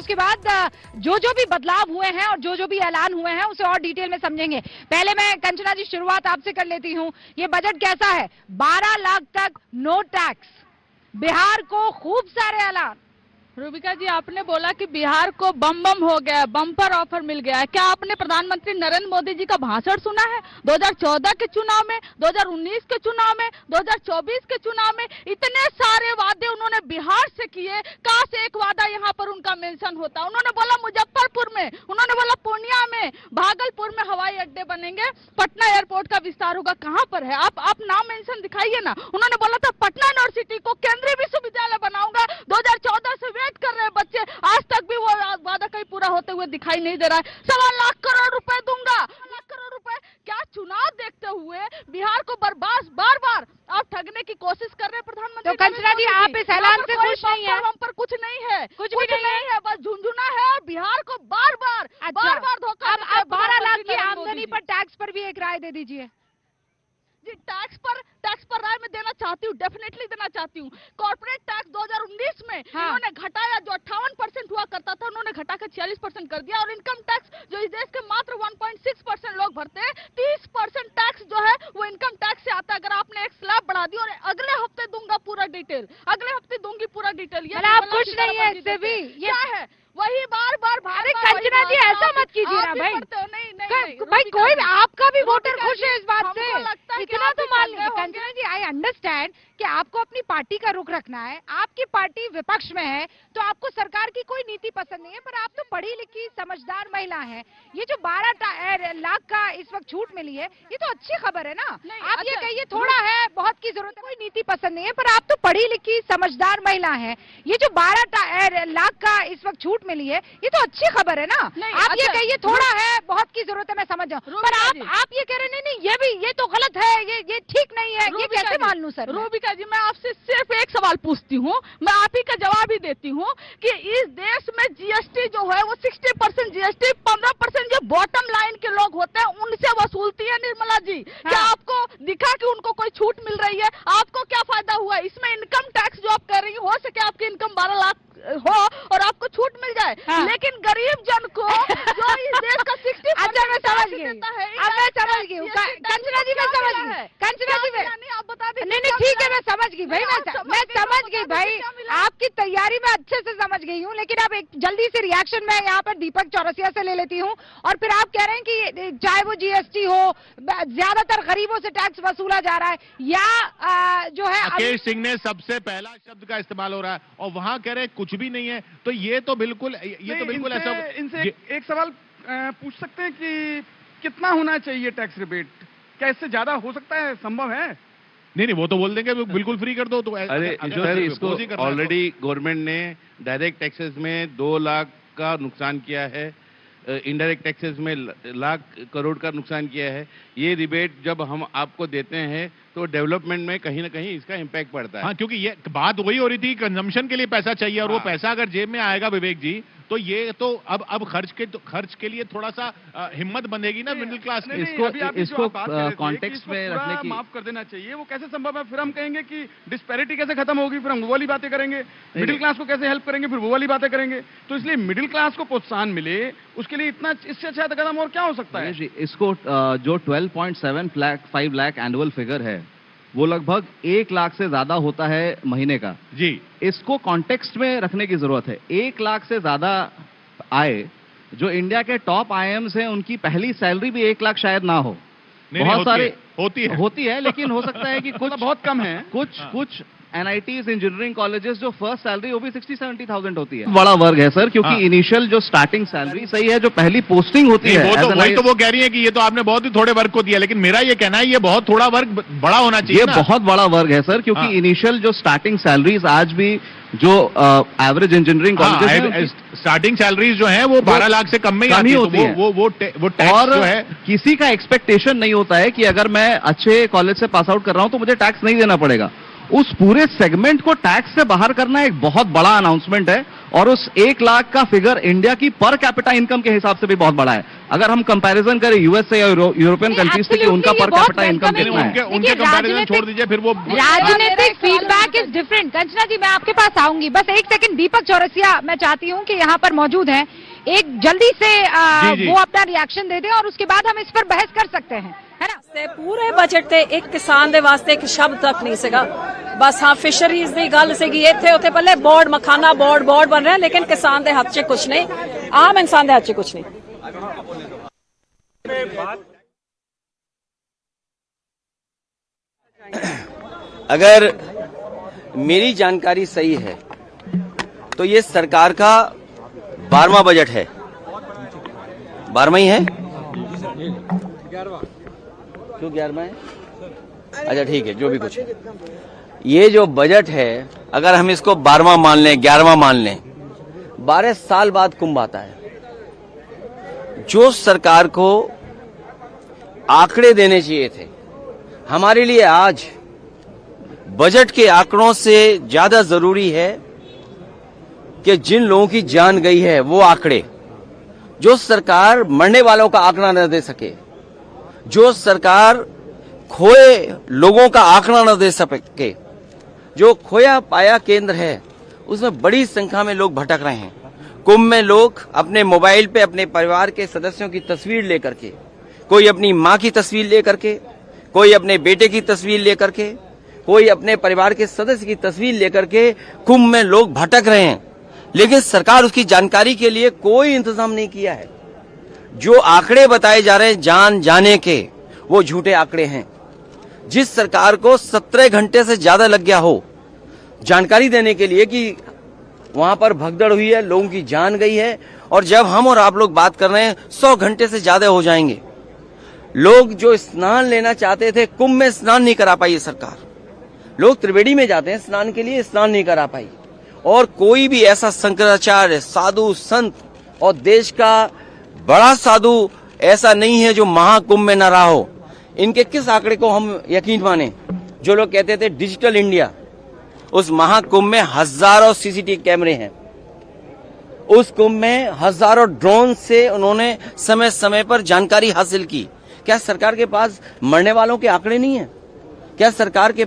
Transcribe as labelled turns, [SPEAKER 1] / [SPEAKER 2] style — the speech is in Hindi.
[SPEAKER 1] उसके बाद जो जो भी बदलाव हुए हैं और जो जो भी ऐलान हुए हैं उसे और डिटेल में समझेंगे। पहले मैं कंचना जी शुरुआत आपसे कर लेती हूँ। ये बजट कैसा है? 12 लाख तक नो टैक्स, बिहार को खूब सारे ऐलान।
[SPEAKER 2] रूबिका जी, आपने बोला कि बिहार को बम बम हो गया, बम्पर ऑफर मिल गया है। क्या आपने प्रधानमंत्री नरेंद्र मोदी जी का भाषण सुना है? 2014 के चुनाव में, 2019 के चुनाव में, 2024 के चुनाव में इतने सारे वादे उन्होंने बिहार से किए। काश एक वादा यहाँ पर उनका मेंशन होता। उन्होंने बोला मुजफ्फरपुर में, उन्होंने बोला पूर्णिया में, भागलपुर में हवाई अड्डे बनेंगे, पटना एयरपोर्ट का विस्तार होगा। कहाँ पर है? आप नाम मेंशन दिखाइए ना। उन्होंने बोला था पटना यूनिवर्सिटी को केंद्रीय विश्वविद्यालय बनाऊंगा। 2014 से वेट कर रहे हैं बच्चे, आज तक भी वो वादा कहीं पूरा होते हुए दिखाई नहीं दे रहा है। 1.25 लाख करोड़ रुपए दूंगा, 1 लाख करोड़ रुपए। क्या चुनाव देखते हुए बिहार को बर्बाद बार बार आप ठगने की कोशिश कर रहे हैं प्रधानमंत्री?
[SPEAKER 1] तो कंचना जी, आप इस ऐलान से खुश नहीं है?
[SPEAKER 2] हम पर कुछ नहीं है,
[SPEAKER 1] कुछ भी नहीं है,
[SPEAKER 2] बस झुंझुना है और बिहार को बार बार धोखा।
[SPEAKER 1] अब 12 लाख की आमदनी पर टैक्स पर भी एक राय दे दीजिए
[SPEAKER 2] जी। टैक्स पर राय में देना चाहती हूँ, डेफिनेटली देना चाहती हूँ। कॉर्पोरेट टैक्स 2019 में इन्होंने घटाया, जो 58% हुआ करता था उन्होंने घटा कर 46% कर दिया। और इनकम टैक्स जो इस देश के मात्र 1.6% लोग भरते हैं, 30% टैक्स जो है वो इनकम टैक्स से आता है। अगर आपने एक स्लैब बढ़ा दी, और अगले हफ्ते दूंगा पूरा डिटेल, अगले हफ्ते दूंगी पूरा डिटेल।
[SPEAKER 1] ये आप कुछ नहीं है इससे भी,
[SPEAKER 2] क्या है वही बार बार
[SPEAKER 1] अरे कंचना जी ऐसा मत कीजिए ना भाई।
[SPEAKER 2] नहीं
[SPEAKER 1] भाई कोई आपका भी वोटर खुश है इस बात से,
[SPEAKER 2] लगता है
[SPEAKER 1] इतना तो मान लीजिए। कंचना जी, आई अंडरस्टैंड कि आपको अपनी पार्टी का रुख रखना है, आपकी पार्टी विपक्ष में है तो आपको सरकार की कोई नीति पसंद नहीं है, पर आप तो पढ़ी लिखी समझदार महिला हैं। ये जो 12 लाख का इस वक्त छूट मिली है, ये तो अच्छी खबर है ना। आप ये कहिए थोड़ा है, बहुत की जरूरत है, कोई नीति पसंद नहीं है, पर आप तो पढ़ी लिखी समझदार महिला हैं। ये जो 12 लाख का इस वक्त छूट मिली है, ये तो अच्छी खबर है ना। आप ये कहिए थोड़ा है, बहुत की जरूरत है, मैं समझ जाऊँ, पर आप ये कह रहे नहीं ये तो गलत है, ये ठीक नहीं है, ये कैसे मान लूं सर?
[SPEAKER 2] रूबिका जी, मैं आपसे सिर्फ एक सवाल पूछती हूँ, मैं आप ही का जवाब ही देती हूँ कि इस देश में जीएसटी जो है वो 60% जीएसटी, 15% जो बॉटम लाइन के लोग होते हैं उनसे वसूलती है निर्मला जी। क्या आपको दिखा कि उनको कोई छूट मिल रही है? आपको क्या फायदा हुआ इसमें? इनकम टैक्स जो आप कर रही हो सके आपकी इनकम 12 लाख हो और आपको छूट मिल जाए, लेकिन गरीब जन को जो इस देश का 60%,
[SPEAKER 1] अच्छा मैं समझ गई, अब मैं समझ गई। कंचना जी मैं समझ गई, कंचना जी
[SPEAKER 2] आप बता दीजिए।
[SPEAKER 1] नहीं ठीक है, मैं समझ गई भाई, मैं समझ गई भाई, आपकी तैयारी में अच्छे से समझ गई हूँ। लेकिन अब एक जल्दी से रिएक्शन मैं यहाँ पर दीपक चौरसिया से ले लेती हूँ। और फिर आप कह रहे हैं कि चाहे वो जीएसटी हो, ज्यादातर गरीबों से टैक्स वसूला जा रहा है, या जो है
[SPEAKER 3] राकेश सिंह ने सबसे पहला शब्द का इस्तेमाल हो रहा है और वहां कह रहे कुछ भी नहीं है, तो ये तो बिल्कुल ऐसा।
[SPEAKER 4] इनसे एक सवाल पूछ सकते हैं कि कितना होना चाहिए टैक्स रिबेट? क्या इससे ज्यादा हो सकता है? संभव है?
[SPEAKER 3] नहीं वो तो बोल देंगे बिल्कुल फ्री कर दो। तो
[SPEAKER 5] अरे सर, इसको ऑलरेडी गवर्नमेंट ने डायरेक्ट टैक्सेस में 2 लाख का नुकसान किया है, इनडायरेक्ट टैक्सेस में 1 लाख करोड़ का नुकसान किया है। ये रिबेट जब हम आपको देते हैं तो डेवलपमेंट में कहीं ना कहीं इसका इम्पैक्ट पड़ता है।
[SPEAKER 3] हाँ, क्योंकि ये बात वही हो रही थी, कंजम्पशन के लिए पैसा चाहिए और वो पैसा अगर जेब में आएगा विवेक जी, तो ये तो अब खर्च के लिए थोड़ा सा हिम्मत बनेगी ना मिडिल क्लास में।
[SPEAKER 4] इसको कॉन्टेक्स्ट में रखने की माफ कर देना चाहिए, वो कैसे संभव है? फिर हम कहेंगे कि डिस्पैरिटी कैसे खत्म होगी, फिर हम वो वाली बातें करेंगे। मिडिल क्लास को कैसे हेल्प करेंगे, फिर वो वाली बातें करेंगे। तो इसलिए मिडिल क्लास को प्रोत्साहन मिले, उसके लिए इतना इससे अच्छा कदम और क्या हो सकता है?
[SPEAKER 6] इसको जो 12.75 लाख एनुअल फिगर है वो लगभग 1 लाख से ज्यादा होता है महीने का
[SPEAKER 3] जी।
[SPEAKER 6] इसको कॉन्टेक्स्ट में रखने की जरूरत है। 1 लाख से ज्यादा आय जो इंडिया के टॉप आईएम्स हैं उनकी पहली सैलरी भी 1 लाख शायद ना हो। बहुत सारे होती है लेकिन हो सकता है कि कुछ बहुत कम है। कुछ NITs इंजीनियरिंग कॉलेजेस जो फर्स्ट सैलरी वो भी 60-70,000 होती है। बड़ा वर्ग है सर, क्योंकि इनिशियल जो स्टार्टिंग सैलरी सही है, जो पहली पोस्टिंग होती है
[SPEAKER 3] वही तो वो कह रही है कि ये तो आपने बहुत ही थोड़े वर्ग को दिया, लेकिन मेरा ये कहना है ये बहुत थोड़ा वर्ग बड़ा होना चाहिए।
[SPEAKER 6] ये बहुत बड़ा वर्ग है सर, क्योंकि इनिशियल जो स्टार्टिंग सैलरीज आज भी जो average engineering colleges
[SPEAKER 3] starting salaries जो है वो 12 लाख से कम में ही होती है। वो टैक्स
[SPEAKER 6] और
[SPEAKER 3] जो है
[SPEAKER 6] किसी का एक्सपेक्टेशन नहीं होता है कि अगर मैं अच्छे कॉलेज से पास आउट कर रहा हूं तो मुझे टैक्स नहीं देना पड़ेगा। उस पूरे सेगमेंट को टैक्स से बाहर करना एक बहुत बड़ा अनाउंसमेंट है और उस 1 लाख का फिगर इंडिया की पर कैपिटा इनकम के हिसाब से भी बहुत बड़ा है। अगर हम कंपैरिजन करें यूएसए या यूरोपियन कंट्रीज से कि उनका पर कैपिटा इनकम कितना है।
[SPEAKER 3] उनके कंपैरिजन छोड़ दीजिए, फिर वो
[SPEAKER 1] राजनीतिक फीडबैक इज डिफरेंट। कंचना जी, मैं आपके पास आऊंगी, बस एक सेकंड। दीपक चौरसिया, मैं चाहती हूँ कि यहाँ पर मौजूद हैं, एक जल्दी से वो अपना रिएक्शन दे दें और उसके बाद हम इस पर बहस कर सकते हैं, है ना।
[SPEAKER 7] पूरे बजट ते एक किसान दे वास्ते एक शब्द तक नहीं सीगा। बस हाँ, फिशरीज दी गल सीगी, इत्थे उत्थे पहले बोर्ड मखाना बोर्ड बन रहा है, लेकिन किसान दे हाथ च कुछ नहीं, आम इंसान दे हाथ च कुछ नहीं।
[SPEAKER 8] अगर मेरी जानकारी सही है तो ये सरकार का 12वां बजट है। 12वां ही है? क्यों 11वां है? अच्छा ठीक है, जो भी कुछ है। ये जो बजट है, अगर हम इसको 12वां मान लें, 11वां मान लें, 12 साल बाद कुंभ आता है। जो सरकार को आंकड़े देने चाहिए थे, हमारे लिए आज बजट के आंकड़ों से ज्यादा जरूरी है कि जिन लोगों की जान गई है वो आंकड़े। जो सरकार मरने वालों का आंकड़ा न दे सके, जो सरकार खोए लोगों का आंकड़ा न दे सके, जो खोया पाया केंद्र है उसमें बड़ी संख्या में लोग भटक रहे हैं। कुंभ में लोग अपने मोबाइल पे अपने परिवार के सदस्यों की तस्वीर लेकर के, कोई अपनी मां की तस्वीर लेकर के, कोई अपने बेटे की तस्वीर लेकर के, कोई अपने परिवार के सदस्य की तस्वीर लेकर के कुंभ में लोग भटक रहे हैं, लेकिन सरकार उसकी जानकारी के लिए कोई इंतजाम नहीं किया है। जो आंकड़े बताए जा रहे हैं जान जाने के, वो झूठे आंकड़े हैं। जिस सरकार को 17 घंटे से ज्यादा लग गया हो जानकारी देने के लिए कि वहां पर भगदड़ हुई है, लोगों की जान गई है, और जब हम और आप लोग बात कर रहे हैं 100 घंटे से ज्यादा हो जाएंगे। लोग जो स्नान लेना चाहते थे, कुंभ में स्नान नहीं करा पाई सरकार। लोग त्रिवेणी में जाते हैं स्नान के लिए, स्नान नहीं करा पाई। और कोई भी ऐसा शंकराचार्य, साधु, संत और देश का बड़ा साधु ऐसा नहीं है जो महाकुंभ में न रहा हो। इनके किस आंकड़े को हम यकीन माने? जो लोग कहते थे डिजिटल इंडिया, उस महाकुंभ में हजारों सीसीटीवी कैमरे हैं, उस कुंभ में हजारों ड्रोन से उन्होंने समय समय पर जानकारी हासिल की। क्या सरकार के पास मरने वालों के आंकड़े नहीं है? क्या सरकार के